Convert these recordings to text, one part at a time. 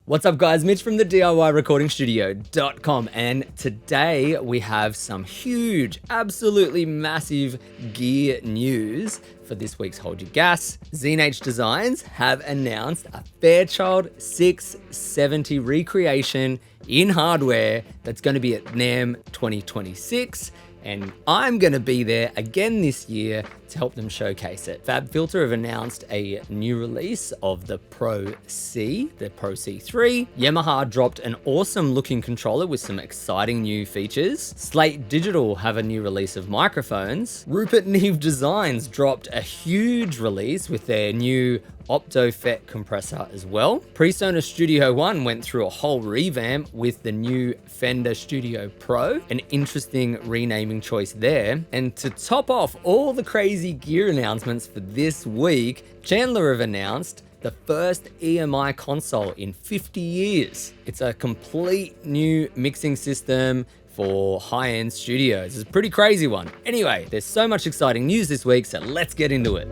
What's up guys, Mitch from thediyrecordingstudio.com, and today we have some huge, absolutely massive gear news for this week's Hold Your Gas. Z&H Designs have announced a Fairchild 670 recreation in hardware that's going to be at NAMM 2026. And I'm going to be there again this year to help them showcase it. FabFilter have announced a new release of the Pro C, the Pro C3. Yamaha dropped an awesome looking controller with some exciting new features. Slate Digital have a new release of microphones. Rupert Neve Designs dropped a huge release with their new Opto-FET compressor as well. Fender Studio Pro went through a whole revamp with the new Fender Studio Pro, an interesting renaming choice there. And to top off all the crazy gear announcements for this week, Chandler have announced the first EMI console in 50 years. It's a complete new mixing system for high-end studios. It's a pretty crazy one. Anyway, there's so much exciting news this week, so let's get into it.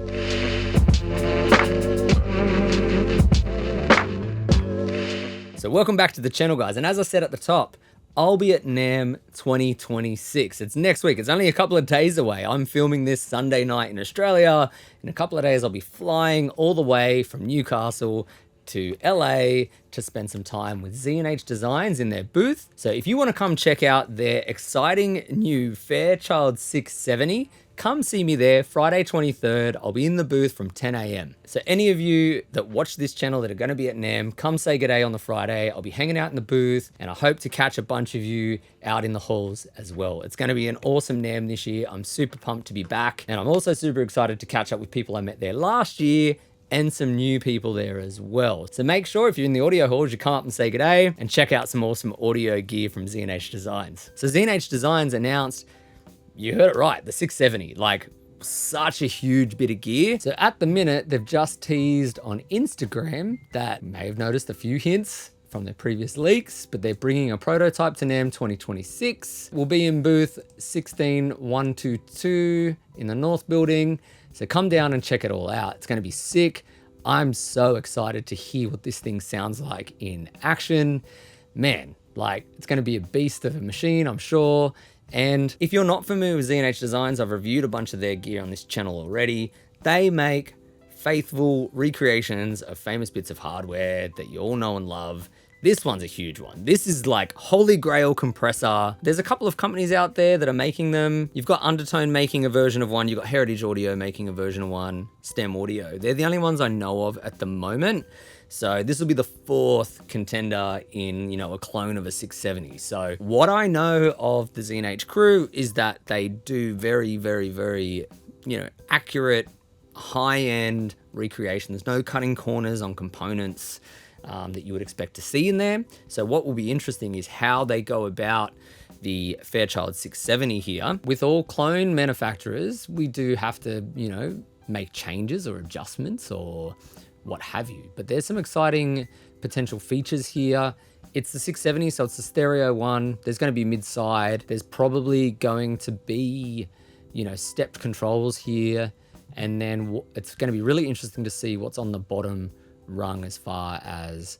So welcome back to the channel, guys. And as I said at the top, I'll be at NAMM 2026. It's next week. It's only a couple of days away. I'm filming this Sunday night in Australia. In a couple of days, I'll be flying all the way from Newcastle to LA to spend some time with Z&H Designs in their booth. So if you want to come check out their exciting new Fairchild 670, come see me there Friday 23rd. I'll be in the booth from 10 a.m. So any of you that watch this channel that are going to be at NAMM, come say good day on the Friday. I'll be hanging out in the booth and I hope to catch a bunch of you out in the halls as well. It's going to be an awesome NAMM this year. I'm super pumped to be back, and I'm also super excited to catch up with people I met there last year and some new people there as well. So make sure if you're in the audio halls, you come up and say good day and check out some awesome audio gear from Z&H Designs. So Z&H Designs announced, you heard it right, the 670, like such a huge bit of gear. So at the minute, they've just teased on Instagram that you may have noticed a few hints from their previous leaks, but they're bringing a prototype to NAMM 2026. We'll be in booth 16122 in the North building. So come down and check it all out. It's gonna be sick. I'm so excited to hear what this thing sounds like in action. Man, like it's gonna be a beast of a machine, I'm sure. And if you're not familiar with Z&H Designs, I've reviewed a bunch of their gear on this channel already. They make faithful recreations of famous bits of hardware that you all know and love. This one's a huge one. This is like holy grail compressor. There's a couple of companies out there that are making them. You've got Undertone making a version of one. You've got Heritage Audio making a version of one. STEM Audio. They're the only ones I know of at the moment. So this will be the fourth contender in, a clone of a 670. So what I know of the Z&H crew is that they do very, very, very, accurate, high-end recreation. There's no cutting corners on components that you would expect to see in there. So what will be interesting is how they go about the Fairchild 670 here. With all clone manufacturers, we do have to, make changes or adjustments or what have you. But there's some exciting potential features here. It's the 670, so it's the stereo one. There's going to be mid-side. There's probably going to be, stepped controls here. And then it's going to be really interesting to see what's on the bottom rung as far as,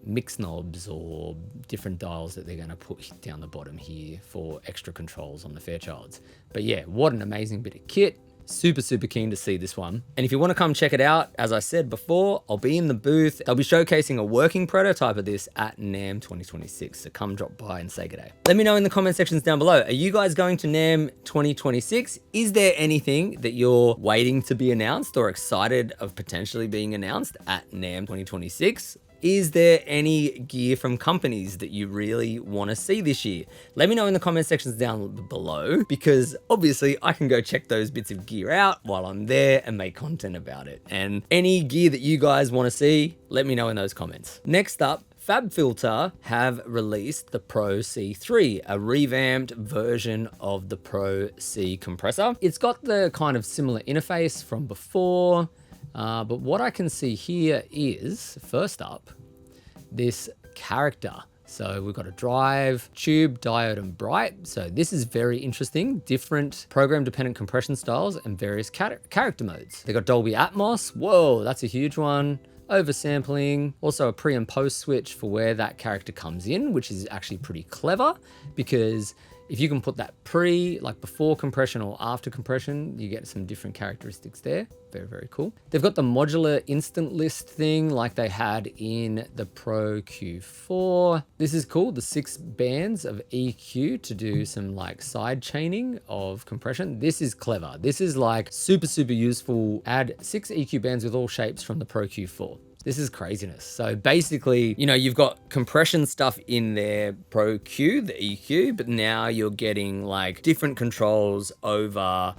mix knobs or different dials that they're going to put down the bottom here for extra controls on the Fairchilds. But yeah, what an amazing bit of kit. Super, super keen to see this one. And if you want to come check it out, as I said before, I'll be in the booth. They'll be showcasing a working prototype of this at NAMM 2026. So come drop by and say good day. Let me know in the comment sections down below. Are you guys going to NAMM 2026? Is there anything that you're waiting to be announced or excited of potentially being announced at NAMM 2026? Is there any gear from companies that you really want to see this year? Let me know in the comment sections down below, because obviously I can go check those bits of gear out while I'm there and make content about it. And any gear that you guys want to see, let me know in those comments. Next up, FabFilter have released the Pro C3, a revamped version of the Pro C compressor. It's got the kind of similar interface from before, but what I can see here is, first up, this character. So we've got a drive, tube, diode, and bright. So this is very interesting. Different program-dependent compression styles and various character modes. They got Dolby Atmos. Whoa, that's a huge one. oversampling, also a pre and post switch for where that character comes in, which is actually pretty clever because if you can put that pre, like before compression or after compression, you get some different characteristics there. Very, very cool. They've got the modular instant list thing like they had in the Pro Q4. This is cool, the 6 bands of EQ to do some like side chaining of compression. This is clever. This is like super, super useful. Add 6 EQ bands with all shapes from the Pro Q4. This is craziness. So basically, you know, you've got compression stuff in their Pro Q, the EQ, but now you're getting like different controls over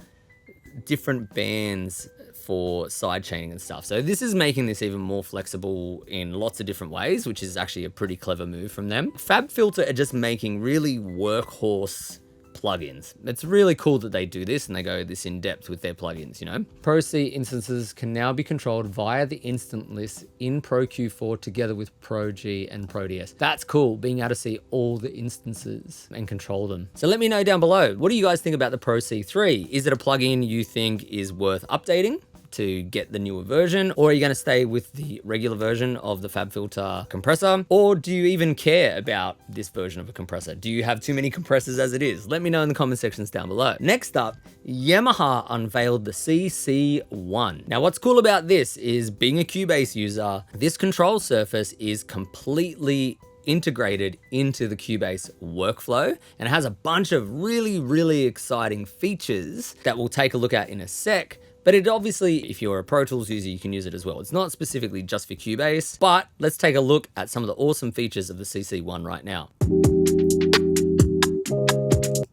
different bands for side chaining and stuff. So this is making this even more flexible in lots of different ways, which is actually a pretty clever move from them. FabFilter are just making really workhorse plugins. It's really cool that they do this and they go this in depth with their plugins, you know. Pro C instances can now be controlled via the instant list in Pro Q4 together with Pro G and Pro DS. That's cool, being able to see all the instances and control them. So let me know down below, what do you guys think about the Pro C3? Is it a plugin you think is worth updating to get the newer version, or are you going to stay with the regular version of the FabFilter compressor, or do you even care about this version of a compressor? Do you have too many compressors as it is? Let me know in the comment sections down below. Next up, Yamaha unveiled the CC1. Now what's cool about this is, being a Cubase user, this control surface is completely integrated into the Cubase workflow, and it has a bunch of really, really exciting features that we'll take a look at in a sec. But it obviously, if you're a Pro Tools user, you can use it as well. It's not specifically just for Cubase, but let's take a look at some of the awesome features of the CC1 right now.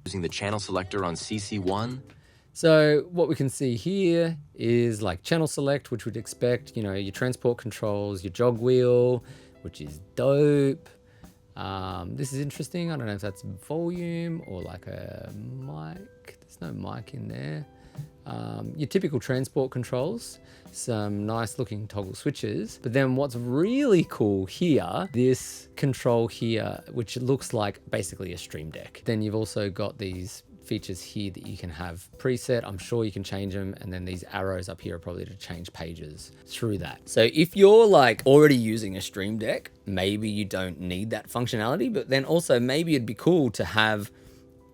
Using the channel selector on CC1. So what we can see here is like channel select, which we'd expect, you know, your transport controls, your jog wheel, which is dope. This is interesting. I don't know if that's volume or like a mic. There's no mic in there. Your typical transport controls, some nice looking toggle switches, but then what's really cool here, this control here, which looks like basically a Stream Deck. Then you've also got these features here that you can have preset. I'm sure you can change them, and then these arrows up here are probably to change pages through that. So if you're like already using a Stream Deck, maybe you don't need that functionality, but then also maybe it'd be cool to have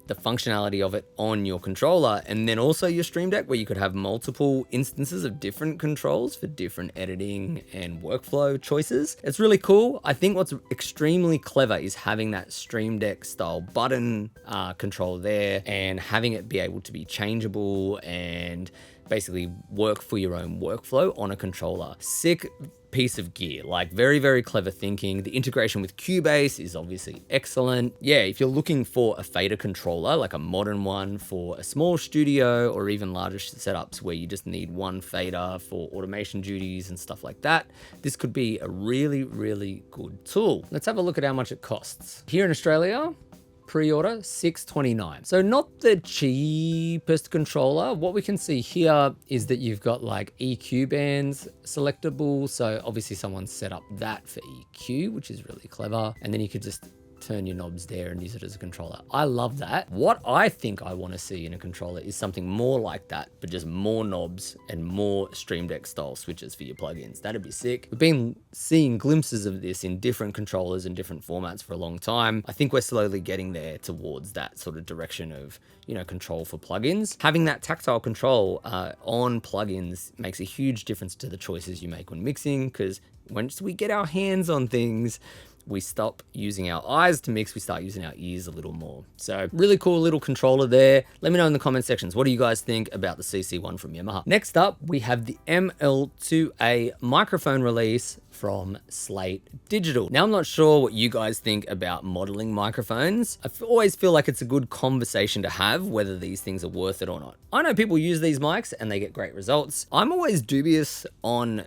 the functionality of it on your controller, and then also your Stream Deck, where you could have multiple instances of different controls for different editing and workflow choices. It's really cool. I think what's extremely clever is having that Stream Deck style button control there, and having it be able to be changeable and basically work for your own workflow on a controller. Sick piece of gear, like very, very clever thinking. The integration with Cubase is obviously excellent. Yeah, if you're looking for a fader controller, like a modern one for a small studio or even larger setups where you just need one fader for automation duties and stuff like that, this could be a really, really good tool. Let's have a look at how much it costs. Here in Australia, pre-order $629. So not the cheapest controller. What we can see here is that you've got like EQ bands selectable. So obviously someone's set up that for EQ, which is really clever. And then you could just turn your knobs there and use it as a controller. I love that. What I think I want to see in a controller is something more like that, but just more knobs and more Stream Deck style switches for your plugins. That'd be sick. We've been seeing glimpses of this in different controllers and different formats for a long time. I think we're slowly getting there towards that sort of direction of, you know, control for plugins. Having that tactile control on plugins makes a huge difference to the choices you make when mixing, because once we get our hands on things, we stop using our eyes to mix, we start using our ears a little more. So really cool little controller there. Let me know in the comment sections, what do you guys think about the CC1 from Yamaha? Next up, we have the ML2A microphone release from Slate Digital. Now, I'm not sure what you guys think about modeling microphones. I always feel like it's a good conversation to have, whether these things are worth it or not. I know people use these mics and they get great results. I'm always dubious on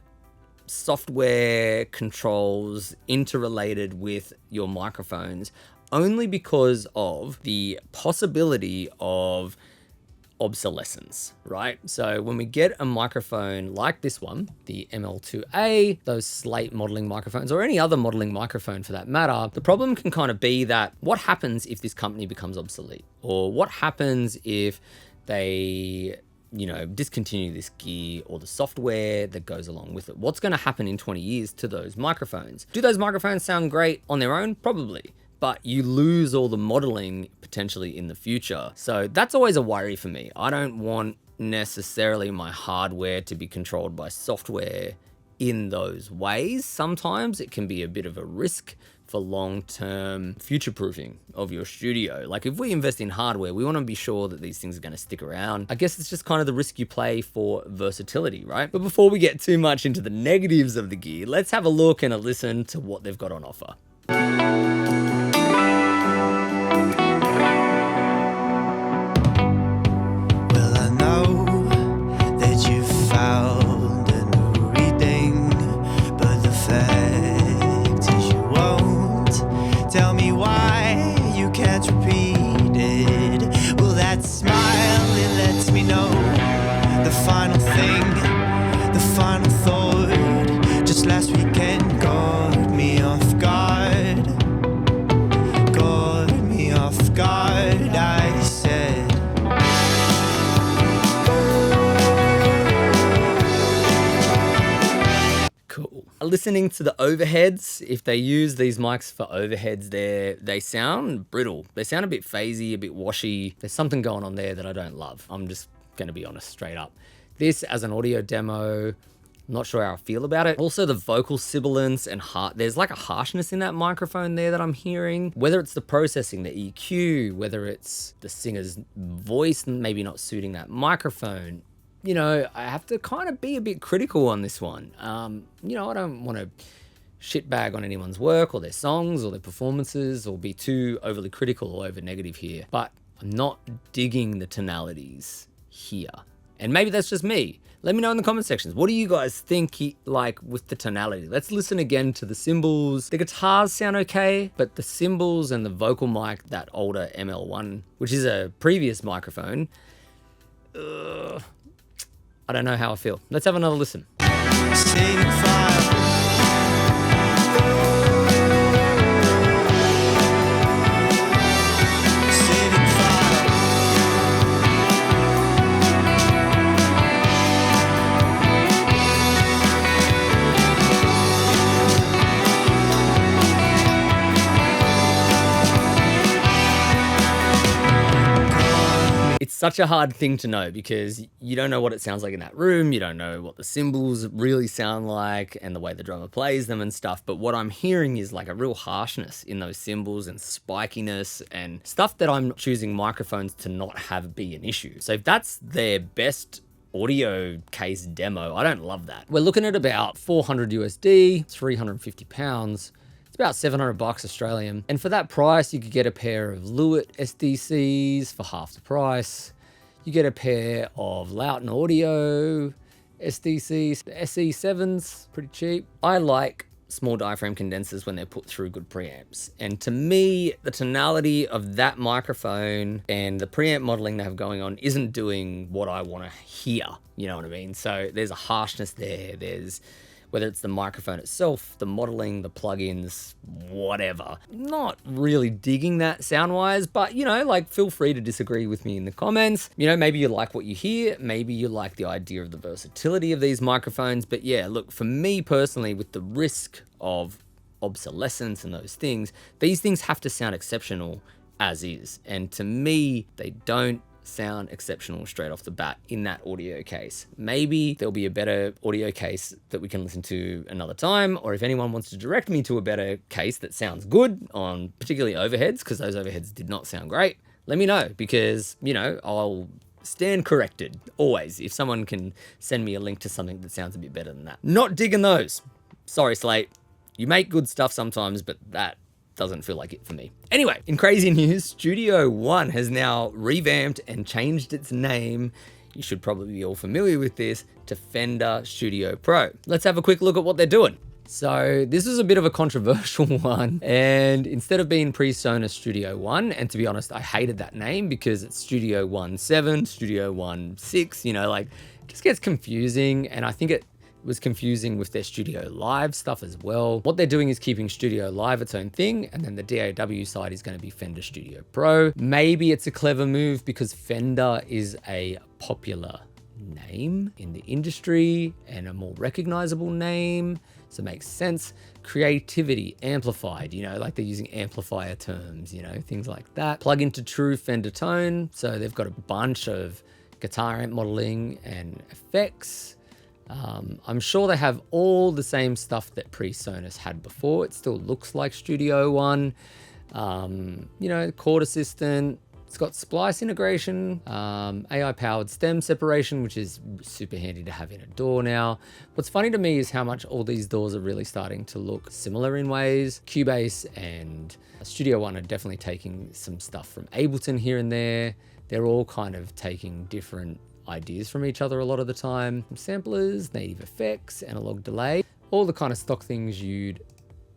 software controls interrelated with your microphones, only because of the possibility of obsolescence, right? So when we get a microphone like this one, the ML2A, those Slate modeling microphones, or any other modeling microphone for that matter, the problem can kind of be that what happens if this company becomes obsolete? Or what happens if they discontinue this gear or the software that goes along with it? What's going to happen in 20 years to those microphones? Do those microphones sound great on their own? Probably. But you lose all the modeling potentially in the future. So that's always a worry for me. I don't want necessarily my hardware to be controlled by software in those ways. Sometimes it can be a bit of a risk for long-term future-proofing of your studio. Like if we invest in hardware, we want to be sure that these things are going to stick around. I guess it's just kind of the risk you play for versatility, right? But before we get too much into the negatives of the gear, let's have a look and a listen to what they've got on offer. Listening to the overheads, if they use these mics for overheads they sound brittle. They sound a bit phasey, a bit washy. There's something going on there that I don't love. I'm just going to be honest straight up. This as an audio demo, I'm not sure how I feel about it. Also the vocal sibilance and there's like a harshness in that microphone there that I'm hearing. Whether it's the processing, the EQ, whether it's the singer's voice maybe not suiting that microphone. I have to kind of be a bit critical on this one. I don't want to shitbag on anyone's work or their songs or their performances or be too overly critical or over negative here, but I'm not digging the tonalities here. And maybe that's just me. Let me know in the comment sections. What do you guys think with the tonality? Let's listen again to the cymbals. The guitars sound okay, but the cymbals and the vocal mic, that older ML1, which is a previous microphone, I don't know how I feel. Let's have another listen. It's such a hard thing to know because you don't know what it sounds like in that room. You don't know what the cymbals really sound like and the way the drummer plays them and stuff. But what I'm hearing is like a real harshness in those cymbals and spikiness and stuff that I'm choosing microphones to not have be an issue. So if that's their best audio case demo, I don't love that. We're looking at about 400 USD, 350 pounds. It's about 700 bucks Australian. And for that price, you could get a pair of Lewitt SDCs for half the price. You get a pair of Loughton Audio SDCs, the SE7s, pretty cheap. I like small diaphragm condensers when they're put through good preamps. And to me, the tonality of that microphone and the preamp modeling they have going on isn't doing what I want to hear. You know what I mean? So there's a harshness there. There's whether it's the microphone itself, the modeling, the plugins, whatever. Not really digging that sound-wise, but feel free to disagree with me in the comments. Maybe you like what you hear, maybe you like the idea of the versatility of these microphones, but yeah, look, for me personally, with the risk of obsolescence and those things, these things have to sound exceptional as is. And to me, they don't sound exceptional straight off the bat in that audio case. Maybe there'll be a better audio case that we can listen to another time, or if anyone wants to direct me to a better case that sounds good on particularly overheads, because those overheads did not sound great, let me know, because I'll stand corrected always if someone can send me a link to something that sounds a bit better than that. Not digging those. Sorry, Slate. You make good stuff sometimes, but that doesn't feel like it for me. Anyway, in crazy news, Studio One has now revamped and changed its name. You should probably be all familiar with this, to Fender Studio Pro. Let's have a quick look at what they're doing. So this is a bit of a controversial one, and instead of being PreSonus Studio One, and to be honest, I hated that name because it's Studio One 7, Studio One 6, it just gets confusing, and I think it was confusing with their Studio Live stuff as well. What they're doing is keeping Studio Live its own thing, and then the DAW side is going to be Fender Studio Pro. Maybe it's a clever move because Fender is a popular name in the industry and a more recognizable name. So it makes sense. Creativity amplified, you know, like they're using amplifier terms, you know, things like that. Plug into true Fender tone. So they've got a bunch of guitar amp modeling and effects. I'm sure they have all the same stuff that PreSonus had before. It still looks like Studio One. You know, chord assistant. It's got splice integration, AI-powered stem separation, which is super handy to have in a DAW now. What's funny to me is how much all these DAWs are really starting to look similar in ways. Cubase and Studio One are definitely taking some stuff from Ableton here and there. They're all kind of taking different ideas from each other a lot of the time. Samplers, native effects, analog delay, all the kind of stock things you'd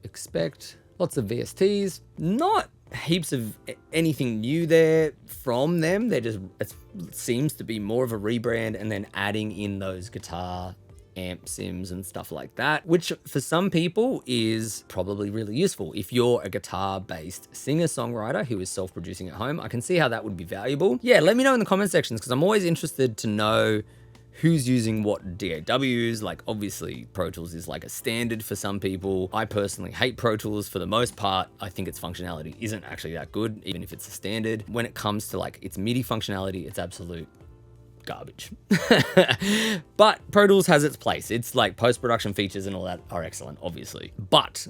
expect. Lots of VSTs, not heaps of anything new there from them. They're just, it seems to be more of a rebrand and then adding in those guitar amp sims and stuff like that, which for some people is probably really useful. If you're a guitar-based singer-songwriter who is self-producing at home, I can see how that would be valuable. Yeah, let me know in the comment sections, because I'm always interested to know who's using what DAWs. Like, obviously Pro Tools is like a standard for some people. I personally hate Pro Tools for the most part. I think its functionality isn't actually that good, even if it's a standard. When it comes to like its MIDI functionality, it's absolute garbage. But Pro Tools has its place. It's like post-production features and all that are excellent, obviously. But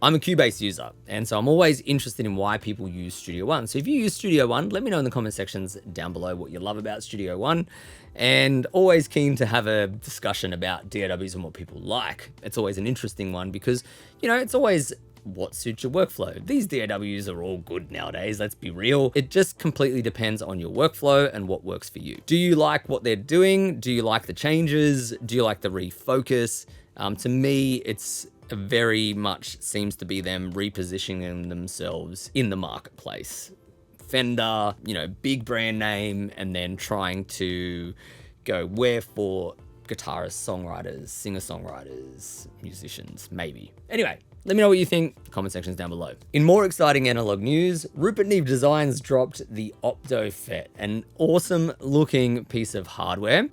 I'm a Cubase user, and so I'm always interested in why people use Studio One. So if you use Studio One, let me know in the comment sections down below what you love about Studio One, and always keen to have a discussion about DAWs and what people like. It's always an interesting one because, you know, it's always what suits your workflow. These DAWs are all good nowadays, let's be real. It just completely depends on your workflow and what works for you. Do you like what they're doing? Do you like the changes? Do you like the refocus? To me, it's very much seems to be them repositioning themselves in the marketplace. Fender, you know, big brand name, and then trying to go where for guitarists, songwriters, singer-songwriters, musicians, maybe. Anyway, let me know what you think, comment sections down below. In more exciting analog news, Rupert Neve Designs dropped the Opto-Fet, an awesome looking piece of hardware.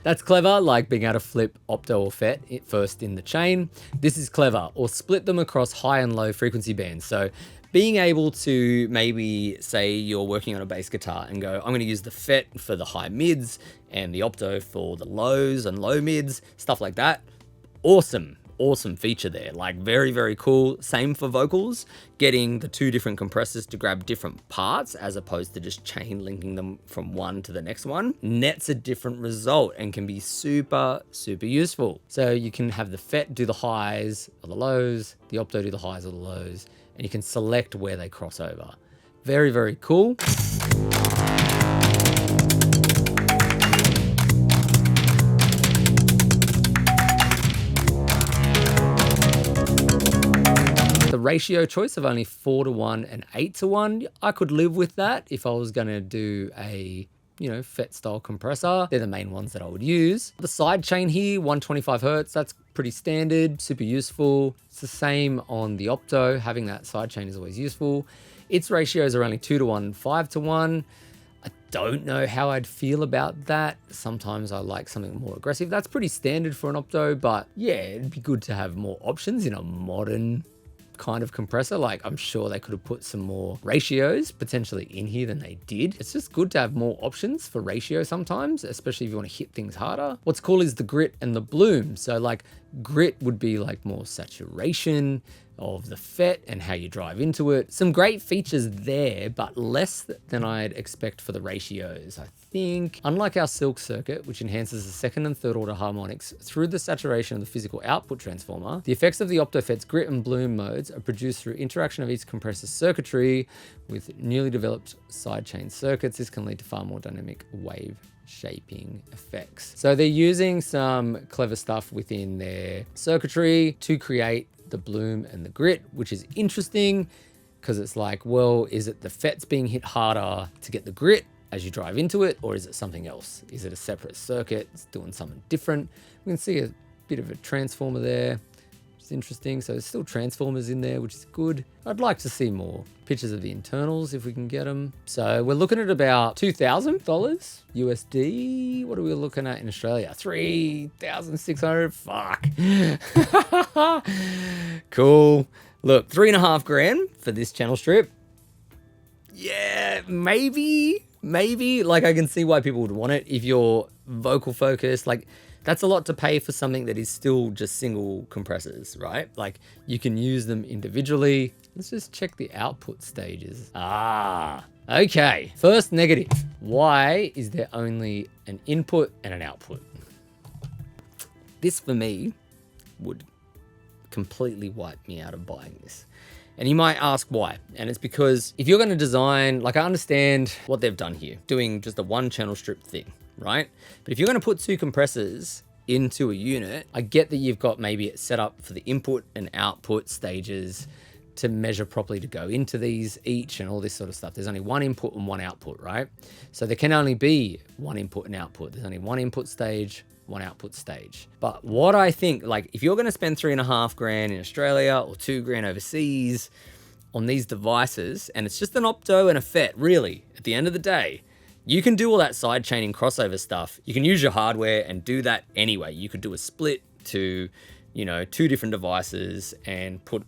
That's clever, like being able to flip Opto or FET first in the chain. This is clever, or split them across high and low frequency bands. So being able to maybe say you're working on a bass guitar and go, I'm gonna use the FET for the high mids and the Opto for the lows and low mids, stuff like that. Awesome. Awesome feature there, like very, very cool. Same for vocals, getting the two different compressors to grab different parts as opposed to just chain linking them from one to the next one. Nets a different result and can be super, super useful. So you can have the FET do the highs or the lows, the Opto do the highs or the lows, and you can select where they cross over. Very, very cool. The ratio choice of only 4:1 and 8:1, I could live with that if I was gonna do a, you know, FET style compressor. They're the main ones that I would use. The side chain here, 125 Hertz, that's pretty standard, super useful. It's the same on the Opto, having that side chain is always useful. Its ratios are only 2:1, 5:1. I don't know how I'd feel about that. Sometimes I like something more aggressive. That's pretty standard for an Opto, but yeah, it'd be good to have more options in a modern kind of compressor. Like, I'm sure they could have put some more ratios potentially in here than they did. It's just good to have more options for ratio sometimes, especially if you want to hit things harder. What's cool is the grit and the bloom. So like grit would be like more saturation of the FET and how you drive into it. Some great features there, but less than I'd expect for the ratios, I think. Unlike our Silk circuit, which enhances the second and third order harmonics through the saturation of the physical output transformer, the effects of the Opto-Fet's grit and bloom modes are produced through interaction of each compressor's circuitry with newly developed sidechain circuits. This can lead to far more dynamic wave shaping effects. So they're using some clever stuff within their circuitry to create the bloom and the grit, which is interesting because it's like, well, is it the FETs being hit harder to get the grit as you drive into it, or is it something else? Is it a separate circuit? It's doing something different. We can see a bit of a transformer there. which is interesting. So there's still transformers in there, which is good. I'd like to see more pictures of the internals if we can get them. So we're looking at about $2,000 USD. What are we looking at in Australia? 3,600. Fuck. Cool. Look, $3,500 for this channel strip. Yeah, maybe. Like, I can see why people would want it if you're vocal focused. Like, that's a lot to pay for something that is still just single compressors, right? Like, you can use them individually. Let's just check the output stages. Okay. First negative. Why is there only an input and an output? This, for me, would completely wipe me out of buying this. And you might ask why. And it's because if you're going to design, like, I understand what they've done here, doing just a one channel strip thing, right? But if you're going to put two compressors into a unit, I get that you've got maybe it set up for the input and output stages to measure properly to go into these each and all this sort of stuff. There's only one input and one output, right? So there can only be one input and output. There's only one input stage, one output stage. But what I think, like, if you're going to spend $3,500 in Australia or $2,000 overseas on these devices, and it's just an Opto and a FET, really, at the end of the day, you can do all that side chaining crossover stuff. You can use your hardware and do that anyway. You could do a split to, you know, two different devices and put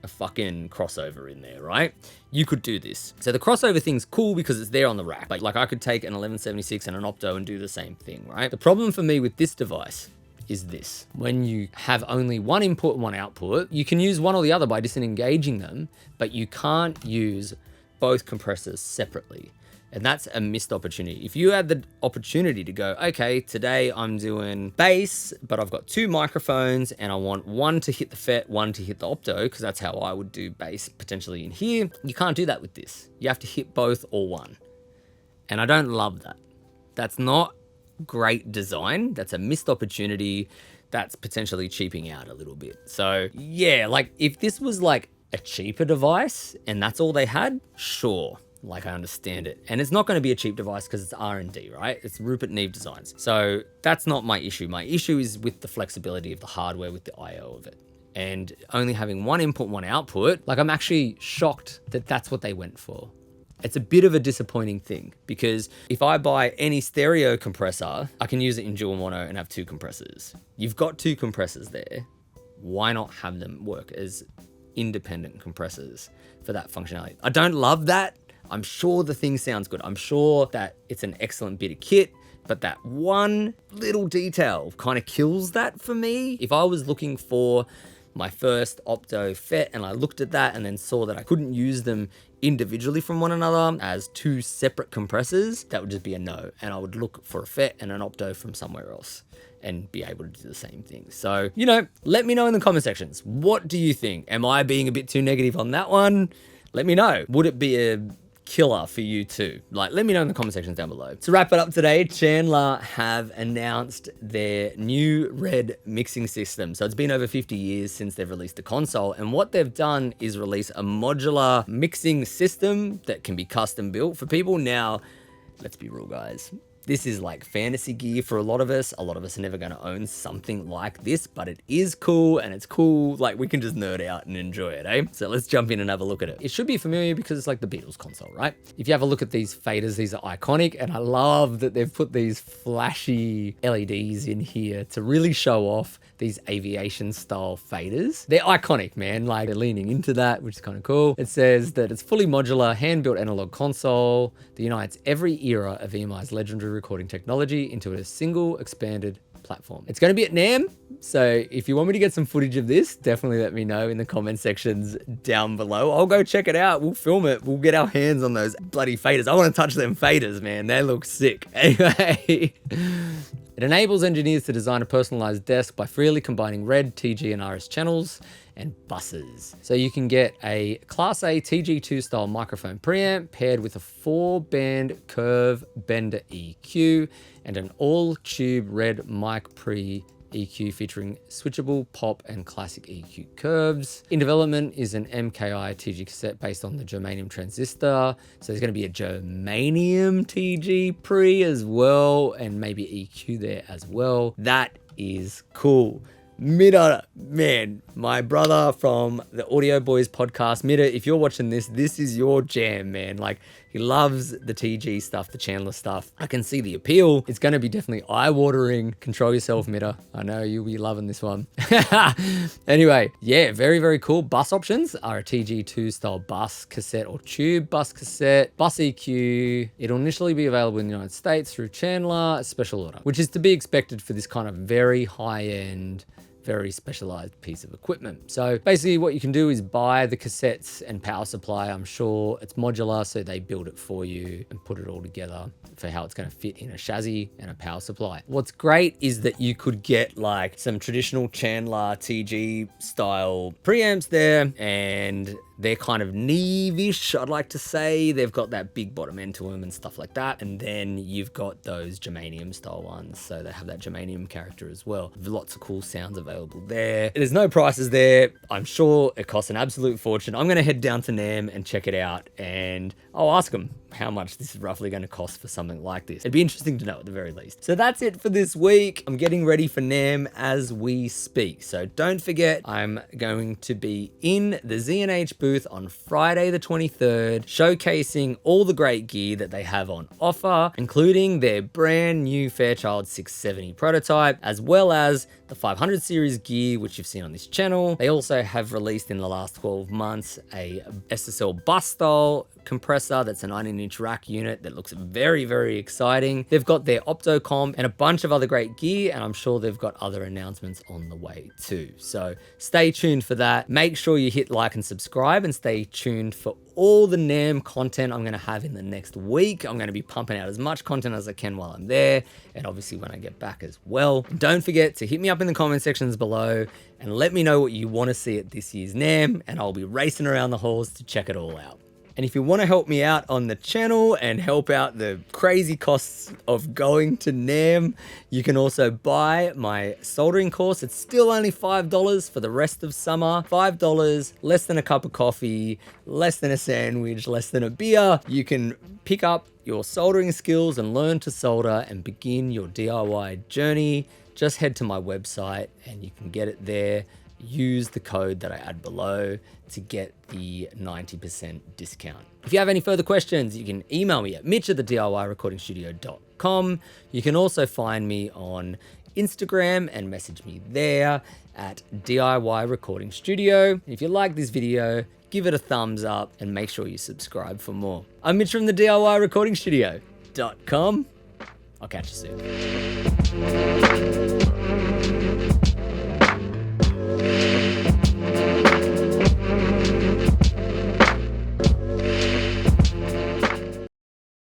a fucking crossover in there, right? You could do this. So the crossover thing's cool because it's there on the rack. Like I could take an 1176 and an Opto and do the same thing, right? The problem for me with this device is this. When you have only one input and one output, you can use one or the other by disengaging them, but you can't use both compressors separately. And that's a missed opportunity. If you had the opportunity to go, okay, today I'm doing bass, but I've got two microphones and I want one to hit the FET, one to hit the Opto, because that's how I would do bass potentially in here. You can't do that with this. You have to hit both or one. And I don't love that. That's not great design. That's a missed opportunity. That's potentially cheaping out a little bit. So yeah, like if this was like a cheaper device and that's all they had, sure. Like, I understand it. And it's not going to be a cheap device because it's R&D, right? It's Rupert Neve Designs. So that's not my issue. My issue is with the flexibility of the hardware with the I/O of it. And only having one input, one output, like I'm actually shocked that that's what they went for. It's a bit of a disappointing thing because if I buy any stereo compressor, I can use it in dual mono and have two compressors. You've got two compressors there. Why not have them work as independent compressors for that functionality? I don't love that. I'm sure the thing sounds good. I'm sure that it's an excellent bit of kit, but that one little detail kind of kills that for me. If I was looking for my first Opto-FET and I looked at that and then saw that I couldn't use them individually from one another as two separate compressors, that would just be a no. And I would look for a FET and an Opto from somewhere else and be able to do the same thing. So, you know, let me know in the comment sections. What do you think? Am I being a bit too negative on that one? Let me know. Would it be a killer for you too? Like, let me know in the comment sections down below. To wrap it up today, Chandler have announced their new red mixing system. So it's been over 50 years since they've released the console, and what they've done is release a modular mixing system that can be custom built for people. Now, let's be real, guys. This is like fantasy gear for a lot of us. A lot of us are never going to own something like this, but it is cool, and it's cool. Like, we can just nerd out and enjoy it, eh? So let's jump in and have a look at it. It should be familiar because it's like the Beatles console, right? If you have a look at these faders, these are iconic, and I love that they've put these flashy LEDs in here to really show off these aviation style faders. They're iconic, man. Like, they're leaning into that, which is kind of cool. It says that it's fully modular, hand-built analog console that unites every era of EMI's legendary recording technology into a single expanded platform. It's going to be at NAMM, so if you want me to get some footage of this, definitely let me know in the comment sections down below. I'll go check it out. We'll film it. We'll get our hands on those bloody faders. I want to touch them faders, man. They look sick. Anyway, it enables engineers to design a personalized desk by freely combining red, TG, and RS channels and buses. So you can get a Class A TG2 style microphone preamp paired with a 4-band curve bender EQ and an all-tube red mic EQ featuring switchable pop and classic EQ curves. In development is an MKI TG cassette based on the germanium transistor. So there's going to be a germanium TG pre as well, and maybe EQ there as well. That is cool. Mitta, man, my brother from the AudioBois podcast. Mitta, if you're watching this, this is your jam, man. Like, he loves the TG stuff, the Chandler stuff. I can see the appeal. It's going to be definitely eye-watering. Control yourself, Mitta. I know you'll be loving this one. Anyway, yeah, very, very cool. Bus options are a TG2 style bus cassette or tube bus cassette, bus EQ. It'll initially be available in the United States through Chandler, special order, which is to be expected for this kind of very high-end, very specialized piece of equipment. So basically what you can do is buy the cassettes and power supply. I'm sure it's modular, so they build it for you and put it all together for how it's going to fit in a chassis and a power supply. What's great is that you could get like some traditional Chandler TG style preamps there, and they're kind of Neve-ish, I'd like to say. They've got that big bottom end to them and stuff like that. And then you've got those germanium style ones. So they have that germanium character as well. Lots of cool sounds available there. There's no prices there. I'm sure it costs an absolute fortune. I'm going to head down to NAMM and check it out, and I'll ask them how much this is roughly going to cost for something like this. It'd be interesting to know at the very least. So that's it for this week. I'm getting ready for NAMM as we speak. So don't forget, I'm going to be in the Z&H booth on Friday the 23rd, showcasing all the great gear that they have on offer, including their brand new Fairchild 670 prototype, as well as the 500 series gear, which you've seen on this channel. They also have released in the last 12 months a SSL bus style compressor that's a 19-inch rack unit that looks very, very exciting. They've got their Optocom and a bunch of other great gear, and I'm sure they've got other announcements on the way too. So stay tuned for that. Make sure you hit like and subscribe, and stay tuned for all the NAMM content I'm going to have in the next week. I'm going to be pumping out as much content as I can while I'm there, and obviously when I get back as well. Don't forget to hit me up in the comment sections below and let me know what you want to see at this year's NAMM, and I'll be racing around the halls to check it all out. And if you want to help me out on the channel and help out the crazy costs of going to NAMM, you can also buy my soldering course. It's still only $5 for the rest of summer. $5, less than a cup of coffee, less than a sandwich, less than a beer. You can pick up your soldering skills and learn to solder and begin your DIY journey. Just head to my website and you can get it there. Use the code that I add below to get the 90% discount. If you have any further questions, you can email me at mitch@thediyrecordingstudio.com. You can also find me on Instagram and message me there at DIY Recording Studio. If you like this video, give it a thumbs up and make sure you subscribe for more. I'm Mitch from the DIYRecordingstudio.com. I'll catch you soon.